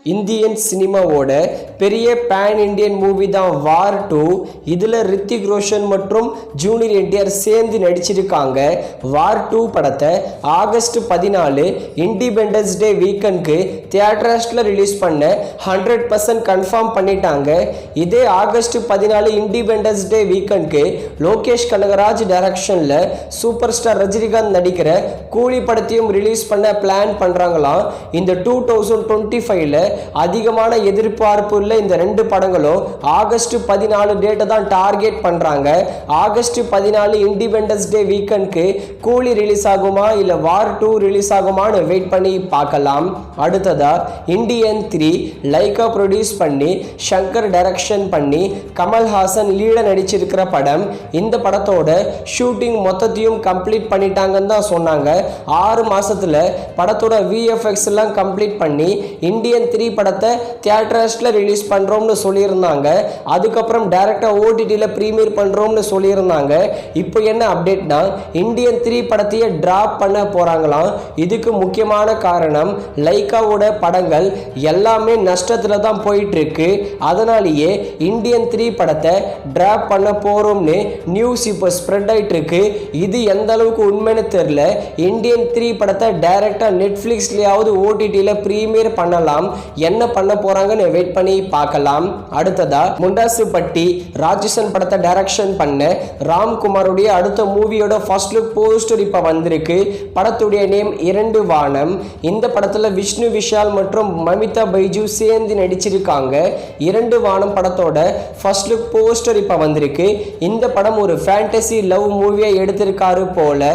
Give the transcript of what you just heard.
Indian சினிமாவோட பெரிய pan Indian movie தான் வார் 2. இதில் ரித்திக் ரோஷன் மற்றும் ஜூனியர் என்டிஆர் சேர்ந்து நடிச்சிருக்காங்க. வார் 2 படத்தை ஆகஸ்ட் 14 இண்டிபெண்டன்ஸ் டே வீக்கெண்டுக்கு தியேட்டர்ஸில் ரிலீஸ் பண்ண 100% கன்ஃபார்ம் பண்ணிட்டாங்க. இதே ஆகஸ்ட் 14 இண்டிபெண்டன்ஸ் டே வீக்கெண்டுக்கு லோகேஷ் கனகராஜ் டைரக்ஷனில் சூப்பர் ஸ்டார் ரஜினிகாந்த் நடிக்கிற கூலி படத்தையும் ரிலீஸ் பண்ண பிளான் பண்ணுறாங்களாம். இந்த 2025ல் அதிகமான எதிர்பார்ப்பு உள்ள இந்த ரெண்டு படங்களும் ஆகஸ்ட் 14 டேட்டை தான் டார்கெட் பண்றாங்க. ஆகஸ்ட் 14 இண்டிபெண்டன்ஸ் டே வீக்கெண்டுக்கு கூலி ரிலீஸ் ஆகுமா இல்ல வார் 2 ரிலீஸ் ஆகுமான்னு வெயிட் பண்ணி பார்க்கலாம். அடுத்ததா இந்தியன் 3 லைகா ப்ரொடியூஸ் பண்ணி சங்கர் டைரக்ஷன் பண்ணி கமல்ஹாசன் லீட நடிச்சிருக்கிற படம். இந்த படத்தோட ஷூட்டிங் மொத்தத்தையும் கம்ப்ளீட் பண்ணிட்டாங்கன்னு தான் சொன்னாங்க. 6 மாசத்துல படத்தோட VFX எல்லாம் கம்ப்ளீட் பண்ணி இந்தியன் 3 படத்தை தியேட்டர்ஸ்ல ரிலீஸ் பண்றோம்னு சொல்லியிருந்தாங்க. அதுக்கப்புறம் டைரக்டா OTTல பிரீமியர் பண்றோம்னு சொல்லியிருந்தாங்க. இப்போ என்ன அப்டேட்னா இந்தியன் 3 படத்தையே டிராப் பண்ண போறாங்களாம். இதுக்கு முக்கியமான காரணம் லைகாவோட படங்கள் எல்லாமே நஷ்டத்துல தான் போயிட்டு இருக்கு. அதனாலேயே இந்தியன் 3 படத்தை டிராப் பண்ண போறோம்னு நியூஸ் இப்போ ஸ்ப்ரெட் ஆயிட்டு இருக்கு. இது எந்த அளவுக்கு உண்மைன்னு தெரியல. இந்தியன் 3 படத்தை டைரக்டா நெட்ஃபிளிக்ஸ்லயாவது OTTல பிரீமியர் பண்ணலாம். என்ன பண்ண போறாங்கன்னு வெயிட் பண்ணி பார்க்கலாம். அடுத்ததா முண்டாசு பட்டி ராட்சசன் படத்தை டைரக்ஷன் பண்ண ராம்குமாருடைய அடுத்த மூவியோட ஃபர்ஸ்ட் லுக் போஸ்டர் இப்ப வந்திருக்கு. படத்துடைய நேம் 2 வானம். இந்த படத்துல விஷ்ணு விஷால் மற்றும் மமிதா பைஜு சேர்ந்து நடிச்சிருக்காங்க. 2 வானம் படத்தோட ஃபர்ஸ்ட் லுக் போஸ்டர் இப்ப வந்திருக்கு. இந்த படம் ஒரு ஃபேண்டசி லவ் மூவியை எடுத்திருக்காரு போல.